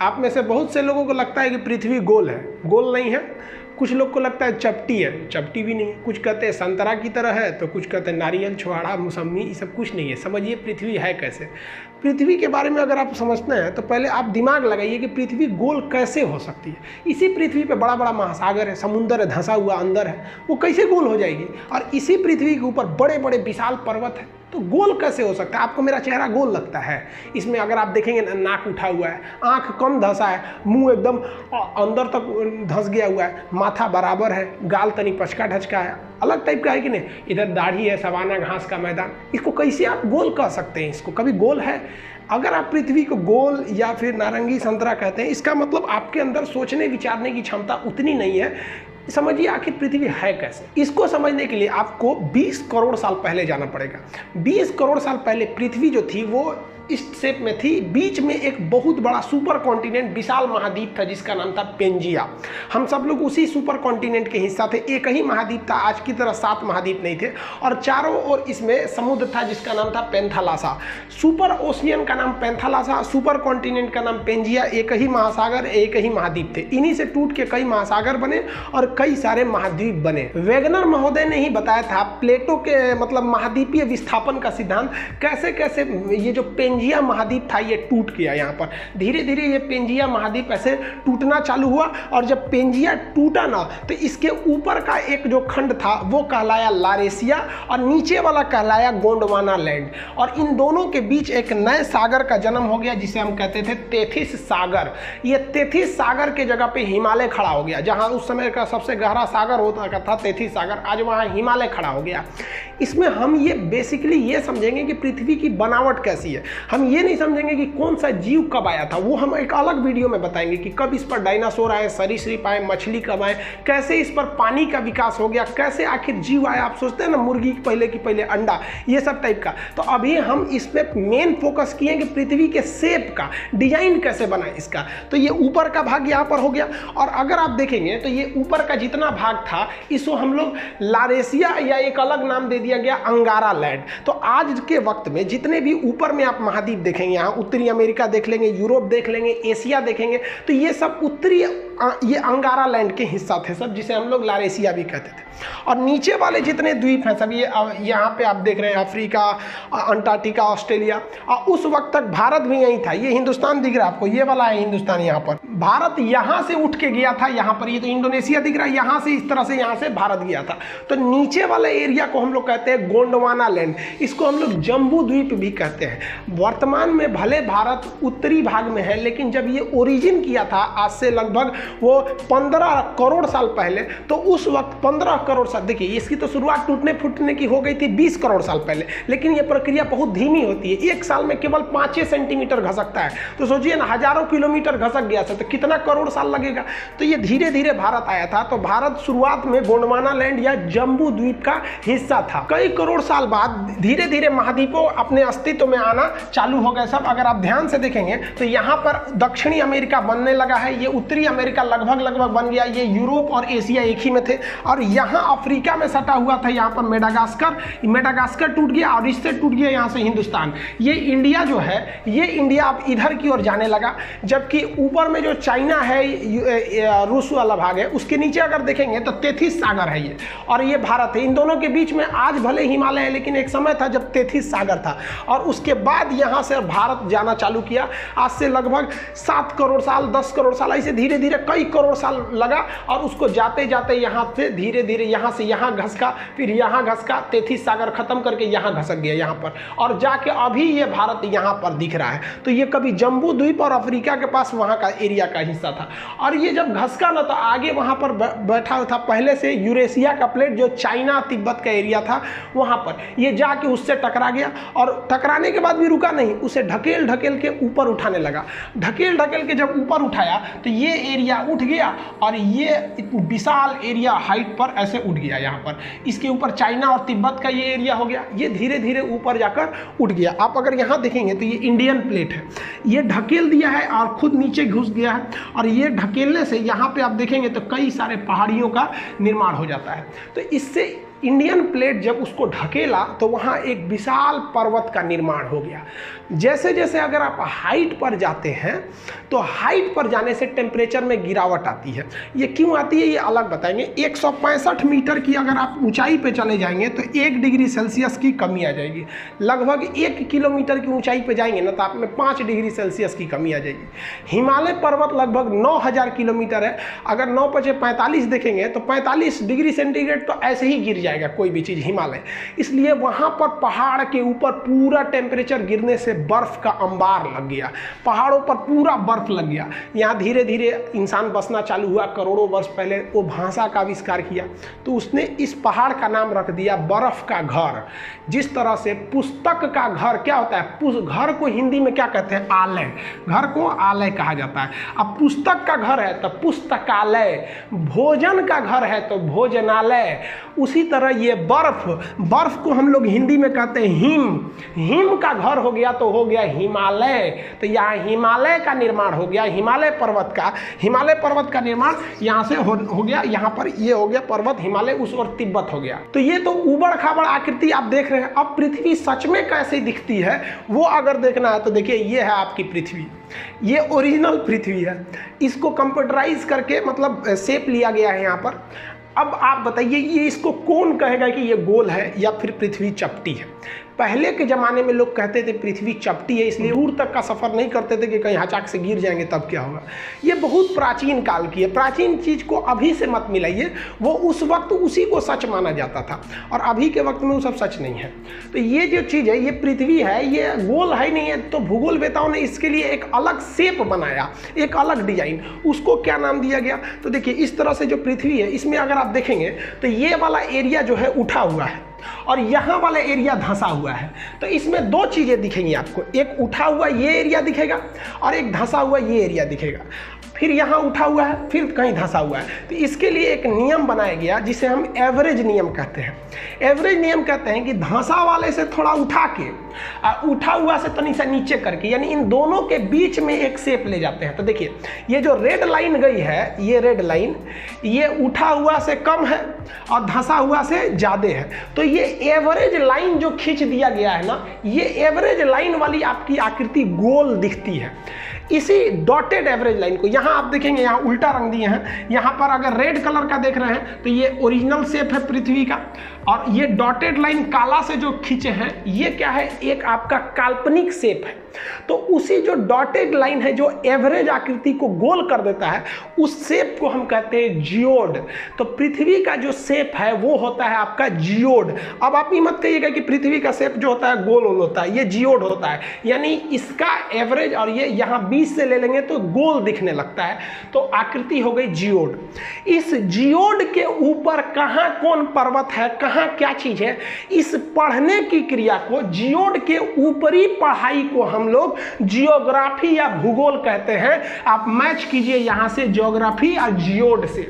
आप में से बहुत से लोगों को लगता है कि पृथ्वी गोल है, गोल नहीं है। कुछ लोग को लगता है चपटी है, चपटी भी नहीं है। कुछ कहते हैं संतरा की तरह है, तो कुछ कहते हैं नारियल, छुहाड़ा, मौसम्मी, ये सब कुछ नहीं है। समझिए पृथ्वी है कैसे। पृथ्वी के बारे में अगर आप समझते हैं तो पहले आप दिमाग लगाइए कि पृथ्वी गोल कैसे हो सकती है। इसी पृथ्वी पे बड़ा बड़ा महासागर है, समुद्र है, धंसा हुआ अंदर है, वो कैसे गोल हो जाएगी। और इसी पृथ्वी के ऊपर बड़े बड़े विशाल पर्वत है, तो गोल कैसे हो सकता है। आपको मेरा चेहरा गोल लगता है, इसमें अगर आप देखेंगे नाक उठा हुआ है, आंख कम धंसा है, मुंह एकदम अंदर तक धंस गया हुआ है, माथा बराबर है, गाल तनी पचका ढचका है, अलग टाइप का है कि नहीं, इधर दाढ़ी है, सवाना घास का मैदान। इसको कैसे आप गोल कह सकते हैं। इसको कभी गोल है। अगर आप पृथ्वी को गोल या फिर नारंगी संतरा कहते हैं, इसका मतलब आपके अंदर सोचने विचारने की क्षमता उतनी नहीं है। समझिए आखिर पृथ्वी है कैसे। इसको समझने के लिए आपको 20 करोड़ साल पहले जाना पड़ेगा। 20 करोड़ साल पहले पृथ्वी जो थी वो इस शेप में थी। बीच में एक बहुत बड़ा सुपर कॉन्टिनेंट, विशाल महाद्वीप था जिसका नाम था पेंजिया। हम सब लोग उसी सुपर कॉन्टिनेंट के हिस्सा थे। एक ही महाद्वीप था, आज की तरह 7 महाद्वीप नहीं थे, और चारों ओर इसमें समुद्र था जिसका नाम था पेंथालासा। सुपर ओशियन का नाम पेंथालासा, सुपर कॉन्टिनेंट का नाम पेंजिया। एक ही महासागर, एक ही महाद्वीप थे। इन्हीं से टूट के कई महासागर बने और कई सारे महाद्वीप बने। वेगनर महोदय ने ही बताया था प्लेटो के मतलब महाद्वीपीय विस्थापन का सिद्धांत, कैसे कैसे ये जो पेंजिया महाद्वीप था ये टूट गया। यहाँ पर धीरे धीरे ये पेंजिया महाद्वीप ऐसे टूटना चालू हुआ, और जब पेंजिया टूटा ना तो इसके ऊपर का एक जो खंड था वो कहलाया लारेशिया और नीचे वाला कहलाया गोंडवाना लैंड। और इन दोनों के बीच एक नए सागर का जन्म हो गया जिसे हम कहते थे तेथिस सागर। ये तेथिस सागर के जगह पे हिमालय खड़ा हो गया। जहाँ उस समय का सबसे गहरा सागर होता था तेथिस सागर, आज वहाँ हिमालय खड़ा हो गया। इसमें हम ये बेसिकली ये समझेंगे कि पृथ्वी की बनावट कैसी है। हम ये नहीं समझेंगे कि कौन सा जीव कब आया था, वो हम एक अलग वीडियो में बताएंगे कि कब इस पर डायनासोर आए, सरीसृप आए, मछली कब आए, कैसे इस पर पानी का विकास हो गया, कैसे आखिर जीव आया। आप सोचते हैं ना मुर्गी की पहले अंडा, ये सब टाइप का। तो अभी हम इस पर मेन फोकस किए कि पृथ्वी के शेप का डिजाइन कैसे बना इसका। तो ये ऊपर का भाग यहाँ पर हो गया, और अगर आप देखेंगे तो ये ऊपर का जितना भाग था इसको हम लोग लारेशिया या एक अलग नाम दे दिया गया अंगारा लैंड। तो आज के वक्त में जितने भी ऊपर में आप महाद्वीप देखेंगे, यहाँ उत्तरी अमेरिका देख लेंगे, यूरोप देख लेंगे, एशिया देखेंगे, तो ये सब उत्तरी ये अंगारा लैंड के हिस्सा थे सब, जिसे हम लोग लारेशिया भी कहते थे। और नीचे वाले जितने द्वीप हैं सब ये यहाँ पे आप देख रहे हैं अफ्रीका, अंटार्कटिका, ऑस्ट्रेलिया। और उस वक्त तक भारत भी यहीं था। ये हिंदुस्तान दिख रहा है आपको, ये वाला है हिंदुस्तान। यहाँ पर भारत यहाँ से उठ के गया था, यहाँ पर ये तो इंडोनेशिया दिख रहा है, यहाँ से इस तरह से यहाँ से भारत गया था। तो नीचे वाले एरिया को हम लोग कहते हैं गोंडवाना लैंड। इसको हम लोग जम्बू द्वीप भी कहते हैं। वर्तमान में भले भारत उत्तरी भाग में है, लेकिन जब ये ओरिजिन किया था आज से लगभग वो 15 करोड़ साल पहले, तो उस वक्त 15 करोड़ साल, देखिए इसकी तो शुरुआत टूटने फूटने की हो गई थी 20 करोड़ साल पहले, लेकिन ये प्रक्रिया बहुत धीमी होती है। एक साल में केवल 5 सेंटीमीटर घसकता है। तो सोचिए ना, हजारों किलोमीटर घसक गया था तो कितना करोड़ साल लगेगा। तो ये धीरे धीरे भारत आया था। तो भारत शुरुआत में गोंडवाना लैंड या जम्बू द्वीप का हिस्सा था। कई करोड़ साल बाद धीरे धीरे महाद्वीपों अपने अस्तित्व में आना चालू हो गए सब। अगर आप ध्यान से देखेंगे तो यहाँ पर दक्षिणी अमेरिका बनने लगा है, ये उत्तरी अमेरिका लगभग बन गया, ये यूरोप और एशिया एक ही में थे। और यहाँ अफ्रीका में सटा हुआ था, यहाँ पर मेडागास्कर टूट गया, और इससे टूट गया यहाँ से हिंदुस्तान। ये इंडिया जो है, ये इंडिया अब इधर की ओर जाने लगा। जबकि ऊपर में जो चाइना है, रूस वाला भाग है, उसके नीचे अगर देखेंगे तो तेथिस सागर है ये, और ये भारत है। इन दोनों के बीच में आज भले हिमालय है, लेकिन एक समय था जब तेथिस सागर था। और उसके बाद यहाँ से भारत जाना चालू किया। आज से लगभग 7 करोड़ साल, 10 करोड़ साल, ऐसे धीरे धीरे कई करोड़ साल लगा। और उसको जाते जाते यहाँ से धीरे धीरे यहाँ से यहाँ घसका, फिर यहाँ घसका, तेथिस सागर खत्म करके यहाँ घसक गया यहाँ पर, और जाके अभी ये भारत यहाँ पर दिख रहा है। तो ये कभी जम्बू द्वीप और अफ्रीका के पास वहाँ का एरिया का हिस्सा था। और ये जब घसका ना, तो आगे वहाँ पर बैठा था पहले से यूरेशिया का प्लेट, जो चाइना तिब्बत का एरिया था, वहाँ पर ये जाके उससे टकरा गया। और टकराने के बाद भी रुका नहीं, उसे ढकेल ढकेल के ऊपर उठाने लगा। ढकेल ढकेल के जब ऊपर उठाया तो ये एरिया उठ गया, और ये विशाल एरिया हाइट पर ऐसे उठ गया। यहाँ पर इसके ऊपर चाइना और तिब्बत का ये एरिया हो गया। ये धीरे धीरे ऊपर जाकर उठ गया। आप अगर यहाँ देखेंगे तो ये इंडियन प्लेट है, ये ढकेल दिया है और खुद नीचे घुस गया है। और ये ढकेलने से यहाँ पे आप देखेंगे तो कई सारे पहाड़ियों का निर्माण हो जाता है। तो इससे इंडियन प्लेट जब उसको ढकेला तो वहाँ एक विशाल पर्वत का निर्माण हो गया। जैसे जैसे अगर आप हाइट पर जाते हैं तो हाइट पर जाने से टेम्परेचर में गिरावट आती है। ये क्यों आती है ये अलग बताएंगे। 165 मीटर की अगर आप ऊंचाई पे चले जाएंगे तो 1 डिग्री सेल्सियस की कमी आ जाएगी। लगभग 1 किलोमीटर की ऊंचाई पे जाएंगे ना तो आप में 5 डिग्री सेल्सियस की कमी आ जाएगी। हिमालय पर्वत लगभग 9000 किलोमीटर है। अगर 9 × 45 देखेंगे तो 45 डिग्री सेंटीग्रेड तो ऐसे ही गिर जाएगा कोई भी चीज़ हिमालय। इसलिए वहाँ पर पहाड़ के ऊपर पूरा टेम्परेचर गिरने से बर्फ़ का अंबार लग गया, पहाड़ों पर पूरा बर्फ़ लग गया। यहाँ धीरे धीरे इंसान बसना चालू हुआ। करोड़ों वर्ष पहले वो भाषा का आविष्कार किया तो उसने इस पहाड़ का नाम रख दिया बर्फ़ का घर। जिस तरह से पुस्तक का घर क्या होता है, घर को हिंदी में क्या कहते हैं, आलय। घर को आलय कहा जाता है। अब पुस्तक का घर है तो पुस्तकालय, भोजन का घर है तो भोजनालय। उसी तरह ये बर्फ को हम लोग हिंदी में कहते हैं हिम का घर हो गया तो हो गया हिमालय। तो यहाँ हिमालय का निर्माण हो गया, हिमालय पर्वत का निर्माण यहाँ से हो गया। यहाँ पर ये हो गया पर्वत, हिमालय उस और तिब्बत हो गया। तो ये तो उबड़ खाबड़ आकृति आप देख रहे हैं। अब पृथ्वी सच में कैसे दिखती है वो अगर देखना है तो देखिए ये है आपकी पृथ्वी, ये ओरिजिनल पृथ्वी है। इसको कंप्यूटराइज करके मतलब शेप लिया गया है यहाँ पर। अब आप बताइए ये इसको कौन कहेगा कि ये गोल है या फिर पृथ्वी चपटी है। पहले के ज़माने में लोग कहते थे पृथ्वी चपटी है, इसलिए दूर तक का सफ़र नहीं करते थे कि कहीं हचाक से गिर जाएंगे तब क्या होगा। ये बहुत प्राचीन काल की है। प्राचीन चीज़ को अभी से मत मिलाइए, वो उस वक्त उसी को सच माना जाता था और अभी के वक्त में वो सब सच नहीं है। तो ये जो चीज़ है ये पृथ्वी है, ये गोल है नहीं है। तो भूगोलवेताओं ने इसके लिए एक अलग शेप बनाया, एक अलग डिजाइन। उसको क्या नाम दिया गया तो देखिए इस तरह से जो पृथ्वी है इसमें अगर आप देखेंगे तो ये वाला एरिया जो है उठा हुआ है और यहाँ वाला एरिया धंसा हुआ है। तो इसमें दो चीज़ें दिखेंगी आपको, एक उठा हुआ ये एरिया दिखेगा और एक धंसा हुआ ये एरिया दिखेगा। फिर यहाँ उठा हुआ है, फिर कहीं धंसा हुआ है। तो इसके लिए एक नियम बनाया गया जिसे हम एवरेज नियम कहते हैं। एवरेज नियम कहते हैं कि धंसा वाले से थोड़ा उठा के उठा हुआ से तनी सा नीचे करके, यानी इन दोनों के बीच में एक शेप ले जाते हैं। तो देखिए ये जो रेड लाइन गई है, ये रेड लाइन ये उठा हुआ से कम है और धंसा हुआ से ज़्यादा है। तो ये एवरेज लाइन जो खींच दिया गया है ना, ये एवरेज लाइन वाली आपकी आकृति गोल दिखती है। इसी डॉटेड एवरेज लाइन को यहाँ आप देखेंगे, यहाँ उल्टा रंग दिए हैं। यहाँ पर अगर रेड कलर का देख रहे हैं तो ये ओरिजिनल शेप है पृथ्वी का, और ये डॉटेड लाइन काला से जो खींचे हैं ये क्या है, एक आपका काल्पनिक शेप है। तो उसी जो डॉटेड लाइन है जो एवरेज आकृति को गोल कर देता है, उस शेप को हम कहते हैं जियोड। तो पृथ्वी का जो शेप है वो होता है आपका जियोड। अब आप ये मत कहिएगा कि पृथ्वी का शेप जो होता है गोल होता है, ये जियोड होता है। यानी इसका एवरेज और ये यहाँ 20 से ले लेंगे तो गोल दिखने लगता है, तो आकृति हो गई जियोड। इस जियोड के ऊपर कहाँ कौन पर्वत है, कहाँ क्या चीज है, इस पढ़ने की क्रिया को, जियोड के ऊपरी पढ़ाई को हम लोग जियोग्राफी या भूगोल कहते हैं। आप मैच कीजिए यहां से जियोग्राफी और जियोड से।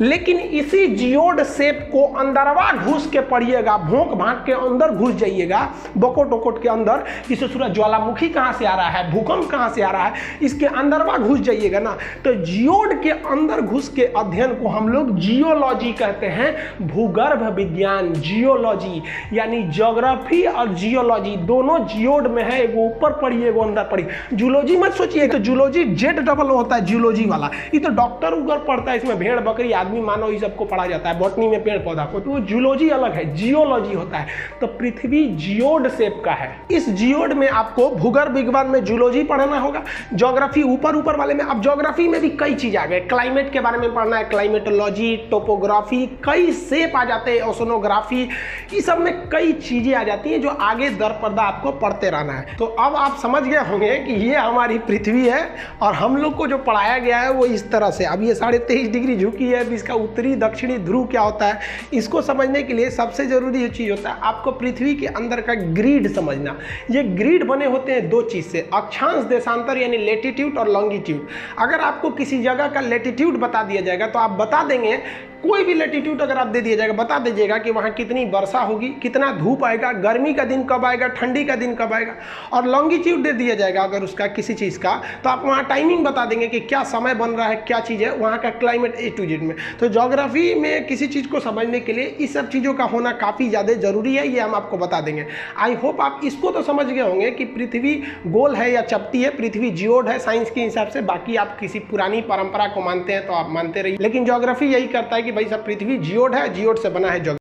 लेकिन इसी जियोड शेप को अंदरवा घुस के पढ़िएगा, भोंक भांक के अंदर घुस जाइएगा, बकोट वकोट के अंदर, इसे सूरज ज्वालामुखी कहां से आ रहा है, भूकंप कहां से आ रहा है, इसके अंदरवा घुस जाइएगा ना, तो जियोड के अंदर घुस के अध्ययन को हम लोग जियोलॉजी कहते हैं। भूगर्भ विज्ञान, जियोलॉजी, यानी ज्योग्राफी और जियोलॉजी दोनों जियोड में है। एगो ऊपर पढ़िए, एगो अंदर पढ़िए। जूलॉजी मत सोचिए, तो जूलॉजी जेड डबल होता है जूलॉजी वाला, ये तो डॉक्टर उगर पढ़ता है, इसमें भेड़ बकरी आदमी मानव ये सबको पढ़ा जाता है, बॉटनी में पेड़ पौधा को, तो वो जूलॉजी अलग है, जियोलॉजी होता है। तो पृथ्वी जियोड शेप का है। इस जियोड में आपको भूगर्भ विज्ञान में जूलॉजी पढ़ना होगा, ज्योग्राफी ऊपर वाले में। अब ज्योग्राफी में भी कई चीज आ गए, क्लाइमेट के बारे में पढ़ना है, क्लाइमेटोलॉजी, टोपोग्राफी, कई शेप आ जाते हैं, ओशनोग्राफी, इस सब में कई चीजें आ जाती हैं जो आगे दर पर्दा आपको पढ़ते रहना है। तो अब आप समझ गए होंगे कि ये हमारी पृथ्वी है और हम लोग को जो पढ़ाया गया है वो इस तरह से। अब ये 23.5 डिग्री झुकी है, अब इसका उत्तरी दक्षिणी ध्रुव क्या होता है, इसको समझने के लिए सबसे जरूरी चीज होता है आपको पृथ्वी के अंदर का ग्रिड समझना। ये ग्रिड बने होते हैं दो चीज से, अक्षांश देशांतर यानी लेटीट्यूड और लॉन्गिट्यूड। अगर आपको किसी जगह का लेटीट्यूड बता दिया जाएगा तो आप बता देंगे कोई भी लेटीट्यूड अगर आप दे दिया जाएगा, बता दीजिएगा कि वहाँ कितनी वर्षा होगी, कितना धूप आएगा, गर्मी का दिन कब आएगा, ठंडी का दिन कब आएगा, और लॉन्गिट्यूड दे दिया जाएगा अगर उसका किसी चीज़ का, तो आप वहाँ टाइमिंग बता देंगे कि क्या समय बन रहा है, क्या चीज़ है, वहाँ का क्लाइमेट A to Z में। तो ज्योग्राफी में किसी चीज़ को समझने के लिए इस सब चीज़ों का होना काफ़ी ज़्यादा ज़रूरी है, ये हम आपको बता देंगे। आई होप आप इसको तो समझ गए होंगे कि पृथ्वी गोल है या चपटी है, पृथ्वी जियोड है साइंस के हिसाब से। बाकी आप किसी पुरानी परंपरा को मानते हैं तो आप मानते रहिए, लेकिन ज्योग्राफी यही करता है कि भाई सब पृथ्वी जियोड है, जियोड से बना है